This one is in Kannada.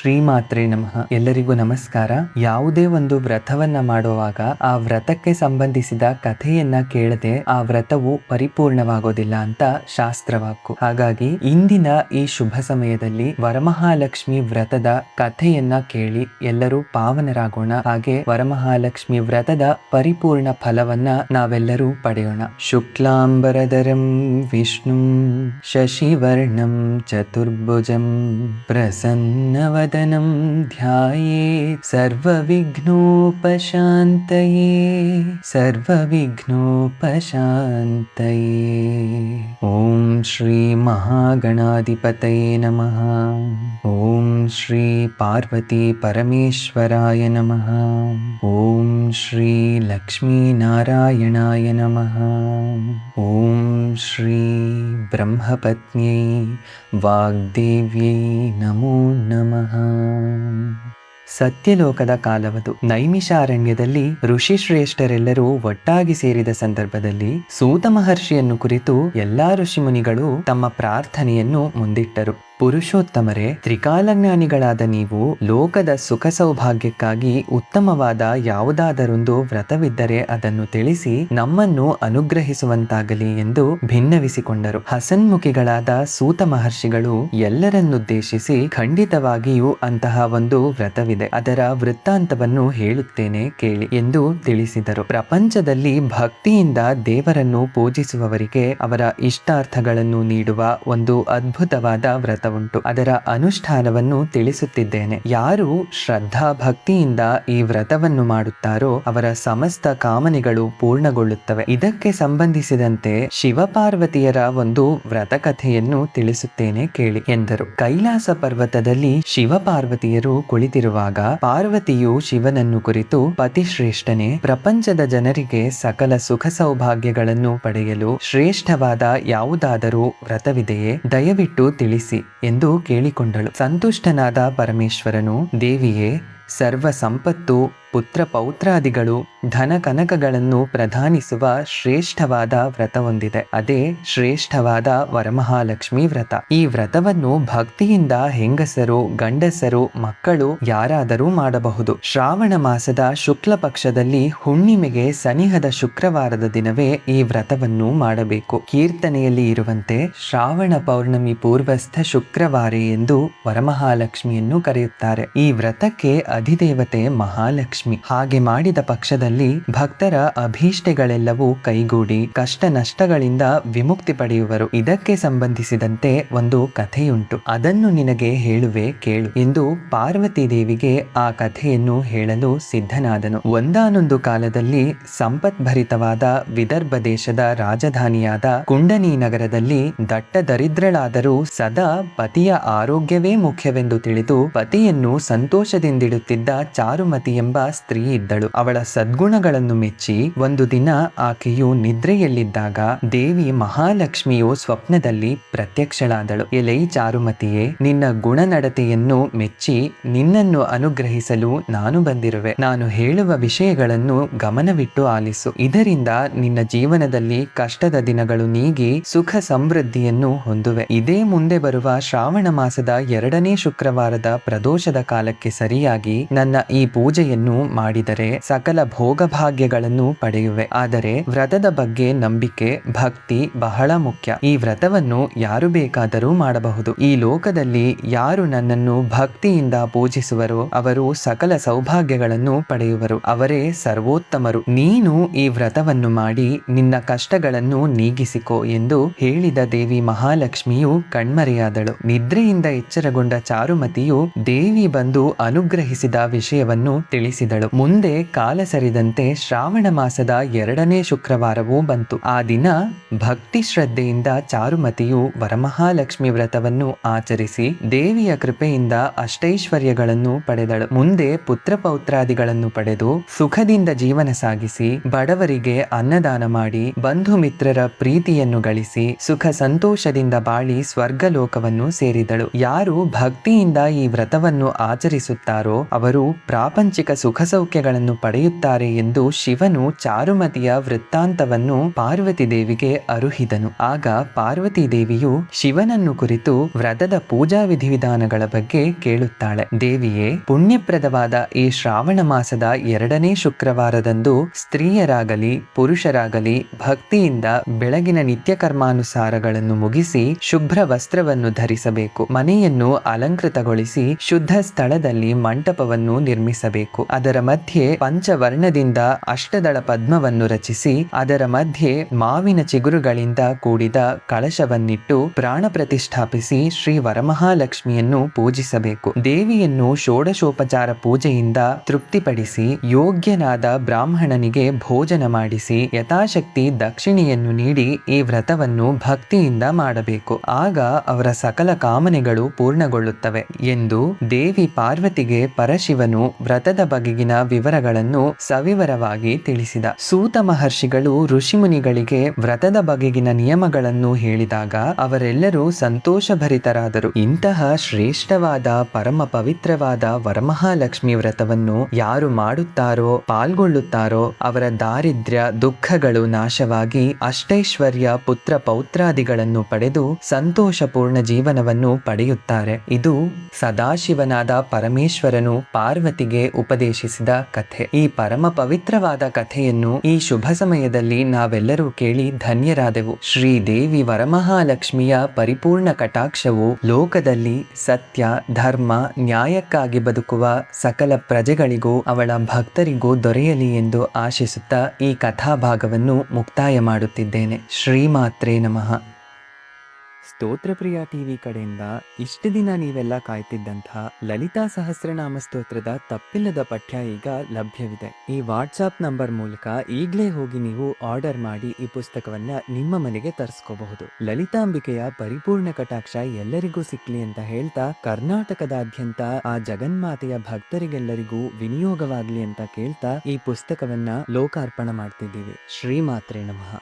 ಶ್ರೀಮಾತ್ರೆ ನಮಃ. ಎಲ್ಲರಿಗೂ ನಮಸ್ಕಾರ. ಯಾವುದೇ ಒಂದು ವ್ರತವನ್ನ ಮಾಡುವಾಗ ಆ ವ್ರತಕ್ಕೆ ಸಂಬಂಧಿಸಿದ ಕಥೆಯನ್ನ ಕೇಳದೆ ಆ ವ್ರತವು ಪರಿಪೂರ್ಣವಾಗೋದಿಲ್ಲ ಅಂತ ಶಾಸ್ತ್ರವಾಕ್ಕು. ಹಾಗಾಗಿ ಇಂದಿನ ಈ ಶುಭ ಸಮಯದಲ್ಲಿ ವರಮಹಾಲಕ್ಷ್ಮಿ ವ್ರತದ ಕಥೆಯನ್ನ ಕೇಳಿ ಎಲ್ಲರೂ ಪಾವನರಾಗೋಣ. ಹಾಗೆ ವರಮಹಾಲಕ್ಷ್ಮಿ ವ್ರತದ ಪರಿಪೂರ್ಣ ಫಲವನ್ನ ನಾವೆಲ್ಲರೂ ಪಡೆಯೋಣ. ಶುಕ್ಲಾಂಬರಧರಂ ವಿಷ್ಣು ಶಶಿವರ್ಣಂ ಚತುರ್ಭುಜಂ ಪ್ರಸನ್ನವದನಂ ಧ್ಯಾಯೇತ್ ಸರ್ವವಿಘ್ನೋಪಶಾಂತಯೇ. ಓಂ ಶ್ರೀ ಮಹಾಗಣಾಧಿಪತಯೇ ನಮಃ. ಓಂ ಶ್ರೀ ಪಾರ್ವತಿ ಪರಮೇಶ್ವರಾಯ ನಮಃ. ಓಂ ಶ್ರೀ ಲಕ್ಷ್ಮೀನಾರಾಯಣಾಯ ನಮಃ. ಓಂ ಶ್ರೀ ಬ್ರಹ್ಮಪತ್ನ್ಯೈ ವಾಗ್ದೇವ್ಯೈ ನಮೋ ನಮಃ. ಸತ್ಯಲೋಕದ ಕಾಲವದು. ನೈಮಿಷಾರಣ್ಯದಲ್ಲಿ ಋಷಿಶ್ರೇಷ್ಠರೆಲ್ಲರೂ ಒಟ್ಟಾಗಿ ಸೇರಿದ ಸಂದರ್ಭದಲ್ಲಿ ಸೂತ ಮಹರ್ಷಿಯನ್ನು ಕುರಿತು ಎಲ್ಲಾ ಋಷಿಮುನಿಗಳು ತಮ್ಮ ಪ್ರಾರ್ಥನೆಯನ್ನು ಮುಂದಿಟ್ಟರು. ಪುರುಷೋತ್ತಮರೇ, ತ್ರಿಕಾಲಜ್ಞಾನಿಗಳಾದ ನೀವು ಲೋಕದ ಸುಖ ಸೌಭಾಗ್ಯಕ್ಕಾಗಿ ಉತ್ತಮವಾದ ಯಾವುದಾದರೊಂದು ವ್ರತವಿದ್ದರೆ ಅದನ್ನು ತಿಳಿಸಿ ನಮ್ಮನ್ನು ಅನುಗ್ರಹಿಸುವಂತಾಗಲಿ ಎಂದು ಭಿನ್ನವಿಸಿಕೊಂಡರು. ಹಸನ್ಮುಖಿಗಳಾದ ಸೂತ ಮಹರ್ಷಿಗಳು ಎಲ್ಲರನ್ನುದ್ದೇಶಿಸಿ ಖಂಡಿತವಾಗಿಯೂ ಅಂತಹ ಒಂದು ವ್ರತವಿದೆ, ಅದರ ವೃತ್ತಾಂತವನ್ನು ಹೇಳುತ್ತೇನೆ ಕೇಳಿ ಎಂದು ತಿಳಿಸಿದರು. ಪ್ರಪಂಚದಲ್ಲಿ ಭಕ್ತಿಯಿಂದ ದೇವರನ್ನು ಪೂಜಿಸುವವರಿಗೆ ಅವರ ಇಷ್ಟಾರ್ಥಗಳನ್ನು ನೀಡುವ ಒಂದು ಅದ್ಭುತವಾದ ವ್ರತ ಉಂಟು. ಅದರ ಅನುಷ್ಠಾನವನ್ನು ತಿಳಿಸುತ್ತಿದ್ದೇನೆ. ಯಾರು ಶ್ರದ್ಧಾ ಭಕ್ತಿಯಿಂದ ಈ ವ್ರತವನ್ನು ಮಾಡುತ್ತಾರೋ ಅವರ ಸಮಸ್ತ ಕಾಮನೆಗಳು ಪೂರ್ಣಗೊಳ್ಳುತ್ತವೆ. ಇದಕ್ಕೆ ಸಂಬಂಧಿಸಿದಂತೆ ಶಿವಪಾರ್ವತಿಯರ ಒಂದು ವ್ರತಕಥೆಯನ್ನು ತಿಳಿಸುತ್ತೇನೆ ಕೇಳಿ ಎಂದರು. ಕೈಲಾಸ ಪರ್ವತದಲ್ಲಿ ಶಿವಪಾರ್ವತಿಯರು ಕುಳಿತಿರುವಾಗ ಪಾರ್ವತಿಯು ಶಿವನನ್ನು ಕುರಿತು, ಪತಿಶ್ರೇಷ್ಠನೇ, ಪ್ರಪಂಚದ ಜನರಿಗೆ ಸಕಲ ಸುಖ ಸೌಭಾಗ್ಯಗಳನ್ನು ಪಡೆಯಲು ಶ್ರೇಷ್ಠವಾದ ಯಾವುದಾದರೂ ವ್ರತವಿದೆಯೇ? ದಯವಿಟ್ಟು ತಿಳಿಸಿ ಎಂದು ಕೇಳಿಕೊಂಡಳು. ಸಂತುಷ್ಟನಾದ ಪರಮೇಶ್ವರನು, ದೇವಿಯೇ, ಸರ್ವ ಸಂಪತ್ತು, ಪುತ್ರ ಪೌತ್ರಾದಿಗಳು, ಧನ ಕನಕಗಳನ್ನು ಪ್ರದಾನಿಸುವ ಶ್ರೇಷ್ಠವಾದ ವ್ರತ ಹೊಂದಿದೆ. ಅದೇ ಶ್ರೇಷ್ಠವಾದ ವರಮಹಾಲಕ್ಷ್ಮಿ ವ್ರತ. ಈ ವ್ರತವನ್ನು ಭಕ್ತಿಯಿಂದ ಹೆಂಗಸರು, ಗಂಡಸರು, ಮಕ್ಕಳು ಯಾರಾದರೂ ಮಾಡಬಹುದು. ಶ್ರಾವಣ ಮಾಸದ ಶುಕ್ಲ ಪಕ್ಷದಲ್ಲಿ ಹುಣ್ಣಿಮೆಗೆ ಸನಿಹದ ಶುಕ್ರವಾರದ ದಿನವೇ ಈ ವ್ರತವನ್ನು ಮಾಡಬೇಕು. ಕೀರ್ತನೆಯಲ್ಲಿ ಇರುವಂತೆ ಶ್ರಾವಣ ಪೌರ್ಣಮಿ ಪೂರ್ವಸ್ಥ ಶುಕ್ರವಾರೇ ಎಂದು ವರಮಹಾಲಕ್ಷ್ಮಿಯನ್ನು ಕರೆಯುತ್ತಾರೆ. ಈ ವ್ರತಕ್ಕೆ ಅಧಿದೇವತೆ ಮಹಾಲಕ್ಷ್ಮಿ. ಹಾಗೆ ಮಾಡಿದ ಪಕ್ಷದಲ್ಲಿ ಭಕ್ತರ ಅಭೀಷ್ಟೆಗಳೆಲ್ಲವೂ ಕೈಗೂಡಿ ಕಷ್ಟ ನಷ್ಟಗಳಿಂದ ವಿಮುಕ್ತಿ ಪಡೆಯುವರು. ಇದಕ್ಕೆ ಸಂಬಂಧಿಸಿದಂತೆ ಒಂದು ಕಥೆಯುಂಟು, ಅದನ್ನು ನಿನಗೆ ಹೇಳುವೆ ಕೇಳು ಎಂದು ಪಾರ್ವತಿ ದೇವಿಗೆ ಆ ಕಥೆಯನ್ನು ಹೇಳಲು ಸಿದ್ಧನಾದನು. ಒಂದಾನೊಂದು ಕಾಲದಲ್ಲಿ ಸಂಪತ್ಭರಿತವಾದ ವಿದರ್ಭ ದೇಶದ ರಾಜಧಾನಿಯಾದ ಕುಂಡನಿ ನಗರದಲ್ಲಿ ದಟ್ಟ ದರಿದ್ರಳಾದರೂ ಸದಾ ಪತಿಯ ಆರೋಗ್ಯವೇ ಮುಖ್ಯವೆಂದು ತಿಳಿದು ಪತಿಯನ್ನು ಸಂತೋಷದಿಂದಿಡುತ್ತಿದ್ದ ಚಾರುಮತಿ ಎಂಬ ಸ್ತ್ರೀ ಇದ್ದಳು. ಅವಳ ಸದ್ಗುಣಗಳನ್ನು ಮೆಚ್ಚಿ ಒಂದು ದಿನ ಆಕೆಯು ನಿದ್ರೆಯಲ್ಲಿದ್ದಾಗ ದೇವಿ ಮಹಾಲಕ್ಷ್ಮಿಯು ಸ್ವಪ್ನದಲ್ಲಿ ಪ್ರತ್ಯಕ್ಷಳಾದಳು. ಎಲೈ ಚಾರುಮತಿಯೇ, ನಿನ್ನ ಗುಣನಡತೆಯನ್ನು ಮೆಚ್ಚಿ ನಿನ್ನನ್ನು ಅನುಗ್ರಹಿಸಲು ನಾನು ಬಂದಿರುವೆ. ನಾನು ಹೇಳುವ ವಿಷಯಗಳನ್ನು ಗಮನವಿಟ್ಟು ಆಲಿಸು. ಇದರಿಂದ ನಿನ್ನ ಜೀವನದಲ್ಲಿ ಕಷ್ಟದ ದಿನಗಳು ನೀಗಿ ಸುಖ ಸಮೃದ್ಧಿಯನ್ನು ಹೊಂದುವೆ. ಇದೇ ಮುಂದೆ ಬರುವ ಶ್ರಾವಣ ಮಾಸದ 2ನೇ ಶುಕ್ರವಾರದ ಪ್ರದೋಷದ ಕಾಲಕ್ಕೆ ಸರಿಯಾಗಿ ನನ್ನ ಈ ಪೂಜೆಯನ್ನು ಮಾಡಿದರೆ ಸಕಲ ಭೋಗಭಾಗ್ಯಗಳನ್ನು ಪಡೆಯುವೆ. ಆದರೆ ವ್ರತದ ಬಗ್ಗೆ ನಂಬಿಕೆ, ಭಕ್ತಿ ಬಹಳ ಮುಖ್ಯ. ಈ ವ್ರತವನ್ನು ಯಾರು ಬೇಕಾದರೂ ಮಾಡಬಹುದು. ಈ ಲೋಕದಲ್ಲಿ ಯಾರು ನನ್ನನ್ನು ಭಕ್ತಿಯಿಂದ ಪೂಜಿಸುವರೋ ಅವರು ಸಕಲ ಸೌಭಾಗ್ಯಗಳನ್ನು ಪಡೆಯುವರು. ಅವರೇ ಸರ್ವೋತ್ತಮರು. ನೀನು ಈ ವ್ರತವನ್ನು ಮಾಡಿ ನಿನ್ನ ಕಷ್ಟಗಳನ್ನು ನೀಗಿಸಿಕೋ ಎಂದು ಹೇಳಿದ ದೇವಿ ಮಹಾಲಕ್ಷ್ಮಿಯು ಕಣ್ಮರೆಯಾದಳು. ನಿದ್ರೆಯಿಂದ ಎಚ್ಚರಗೊಂಡ ಚಾರುಮತಿಯು ದೇವಿ ಬಂದು ಅನುಗ್ರಹಿಸಿದ ವಿಷಯವನ್ನು ತಿಳಿಸಿದಳು. ಮುಂದೆ ಕಾಲ ಸರಿದಂತೆ ಶ್ರಾವಣ ಮಾಸದ 2ನೇ ಶುಕ್ರವಾರವೂ ಬಂತು. ಆ ದಿನ ಭಕ್ತಿ ಶ್ರದ್ಧೆಯಿಂದ ಚಾರುಮತಿಯು ವರಮಹಾಲಕ್ಷ್ಮಿ ವ್ರತವನ್ನು ಆಚರಿಸಿ ದೇವಿಯ ಕೃಪೆಯಿಂದ ಅಷ್ಟೈಶ್ವರ್ಯಗಳನ್ನು ಪಡೆದಳು. ಮುಂದೆ ಪುತ್ರ ಪೌತ್ರಾದಿಗಳನ್ನು ಪಡೆದು ಸುಖದಿಂದ ಜೀವನ ಸಾಗಿಸಿ ಬಡವರಿಗೆ ಅನ್ನದಾನ ಮಾಡಿ ಬಂಧು ಮಿತ್ರರ ಪ್ರೀತಿಯನ್ನು ಗಳಿಸಿ ಸುಖ ಸಂತೋಷದಿಂದ ಬಾಳಿ ಸ್ವರ್ಗಲೋಕವನ್ನು ಸೇರಿದಳು. ಯಾರು ಭಕ್ತಿಯಿಂದ ಈ ವ್ರತವನ್ನು ಆಚರಿಸುತ್ತಾರೋ ಅವರು ಪ್ರಾಪಂಚಿಕ ಸುಖ ಸುಖ ಸೌಖ್ಯಗಳನ್ನು ಪಡೆಯುತ್ತಾರೆ ಎಂದು ಶಿವನು ಚಾರುಮತಿಯ ವೃತ್ತಾಂತವನ್ನು ಪಾರ್ವತಿ ದೇವಿಗೆ ಅರುಹಿದನು. ಆಗ ಪಾರ್ವತಿ ದೇವಿಯು ಶಿವನನ್ನು ಕುರಿತು ವ್ರತದ ಪೂಜಾ ವಿಧಿವಿಧಾನಗಳ ಬಗ್ಗೆ ಕೇಳುತ್ತಾಳೆ. ದೇವಿಯೇ, ಪುಣ್ಯಪ್ರದವಾದ ಈ ಶ್ರಾವಣ ಮಾಸದ 2ನೇ ಶುಕ್ರವಾರದಂದು ಸ್ತ್ರೀಯರಾಗಲಿ ಪುರುಷರಾಗಲಿ ಭಕ್ತಿಯಿಂದ ಬೆಳಗಿನ ನಿತ್ಯ ಕರ್ಮಾನುಸಾರಗಳನ್ನು ಮುಗಿಸಿ ಶುಭ್ರ ವಸ್ತ್ರವನ್ನು ಧರಿಸಬೇಕು. ಮನೆಯನ್ನು ಅಲಂಕೃತಗೊಳಿಸಿ ಶುದ್ಧ ಸ್ಥಳದಲ್ಲಿ ಮಂಟಪವನ್ನು ನಿರ್ಮಿಸಬೇಕು. ಅದರ ಮಧ್ಯೆ ಪಂಚವರ್ಣದಿಂದ ಅಷ್ಟದಳ ಪದ್ಮವನ್ನು ರಚಿಸಿ ಅದರ ಮಧ್ಯೆ ಮಾವಿನ ಚಿಗುರುಗಳಿಂದ ಕೂಡಿದ ಕಳಶವನ್ನಿಟ್ಟು ಪ್ರಾಣ ಪ್ರತಿಷ್ಠಾಪಿಸಿ ಶ್ರೀ ವರಮಹಾಲಕ್ಷ್ಮಿಯನ್ನು ಪೂಜಿಸಬೇಕು. ದೇವಿಯನ್ನು ಷೋಡಶೋಪಚಾರ ಪೂಜೆಯಿಂದ ತೃಪ್ತಿಪಡಿಸಿ ಯೋಗ್ಯನಾದ ಬ್ರಾಹ್ಮಣನಿಗೆ ಭೋಜನ ಮಾಡಿಸಿ ಯಥಾಶಕ್ತಿ ದಕ್ಷಿಣೆಯನ್ನು ನೀಡಿ ಈ ವ್ರತವನ್ನು ಭಕ್ತಿಯಿಂದ ಮಾಡಬೇಕು. ಆಗ ಅವರ ಸಕಲ ಕಾಮನೆಗಳು ಪೂರ್ಣಗೊಳ್ಳುತ್ತವೆ ಎಂದು ದೇವಿ ಪಾರ್ವತಿಗೆ ಪರಶಿವನು ವ್ರತದ ಬಗೆಗಿನ ವಿವರಗಳನ್ನು ಸವಿವರವಾಗಿ ತಿಳಿಸಿದ. ಸೂತ ಮಹರ್ಷಿಗಳು ಋಷಿಮುನಿಗಳಿಗೆ ವ್ರತದ ಬಗೆಗಿನ ನಿಯಮಗಳನ್ನು ಹೇಳಿದಾಗ ಅವರೆಲ್ಲರೂ ಸಂತೋಷಭರಿತರಾದರು. ಇಂತಹ ಶ್ರೇಷ್ಠವಾದ ಪರಮ ಪವಿತ್ರವಾದ ವರಮಹಾಲಕ್ಷ್ಮಿ ವ್ರತವನ್ನು ಯಾರು ಮಾಡುತ್ತಾರೋ ಪಾಲ್ಗೊಳ್ಳುತ್ತಾರೋ ಅವರ ದಾರಿದ್ರ್ಯ ದುಃಖಗಳು ನಾಶವಾಗಿ ಅಷ್ಟೈಶ್ವರ್ಯ ಪುತ್ರ ಪೌತ್ರಾದಿಗಳನ್ನು ಪಡೆದು ಸಂತೋಷಪೂರ್ಣ ಜೀವನವನ್ನು ಪಡೆಯುತ್ತಾರೆ. ಇದು ಸದಾಶಿವನಾದ ಪರಮೇಶ್ವರನು ಪಾರ್ವತಿಗೆ ಉಪದೇಶಿಸಿದ ಕಥೆ. ಈ ಪರಮ ಪವಿತ್ರವಾದ ಕಥೆಯನ್ನು ಈ ಶುಭ ಸಮಯದಲ್ಲಿ ನಾವೆಲ್ಲರೂ ಕೇಳಿ ಧನ್ಯರಾದೆವು. ಶ್ರೀದೇವಿ ವರಮಹಾಲಕ್ಷ್ಮಿಯ ಪರಿಪೂರ್ಣ ಕಟಾಕ್ಷವು ಲೋಕದಲ್ಲಿ ಸತ್ಯ ಧರ್ಮ ನ್ಯಾಯಕ್ಕಾಗಿ ಬದುಕುವ ಸಕಲ ಪ್ರಜೆಗಳಿಗೂ ಅವಳ ಭಕ್ತರಿಗೂ ದೊರೆಯಲಿ ಎಂದು ಆಶಿಸುತ್ತಾ ಈ ಕಥಾಭಾಗವನ್ನು ಮುಕ್ತಾಯ ಮಾಡುತ್ತಿದ್ದೇನೆ. ಶ್ರೀಮಾತ್ರೇ ನಮಃ. ಸ್ತೋತ್ರಪ್ರಿಯ ಟಿವಿ ಕಡೆಯಿಂದ ಇಷ್ಟು ದಿನ ನೀವೆಲ್ಲ ಕಾಯ್ತಿದ್ದಂತಹ ಲಲಿತಾ ಸಹಸ್ರನಾಮ ಸ್ತೋತ್ರದ ತಪ್ಪಿಲ್ಲದ ಪಠ್ಯ ಈಗ ಲಭ್ಯವಿದೆ. ಈ ವಾಟ್ಸಾಪ್ ನಂಬರ್ ಮೂಲಕ ಈಗಲೇ ಹೋಗಿ ನೀವು ಆರ್ಡರ್ ಮಾಡಿ ಈ ಪುಸ್ತಕವನ್ನ ನಿಮ್ಮ ಮನೆಗೆ ತರಿಸ್ಕೋಬಹುದು. ಲಲಿತಾಂಬಿಕೆಯ ಪರಿಪೂರ್ಣ ಕಟಾಕ್ಷ ಎಲ್ಲರಿಗೂ ಸಿಕ್ಲಿ ಅಂತ ಹೇಳ್ತಾ ಕರ್ನಾಟಕದಾದ್ಯಂತ ಆ ಜಗನ್ಮಾತೆಯ ಭಕ್ತರಿಗೆಲ್ಲರಿಗೂ ವಿನಿಯೋಗವಾಗ್ಲಿ ಅಂತ ಕೇಳ್ತಾ ಈ ಪುಸ್ತಕವನ್ನ ಲೋಕಾರ್ಪಣೆ ಮಾಡ್ತಿದ್ದೀವಿ. ಶ್ರೀಮಾತ್ರೇ ನಮಃ.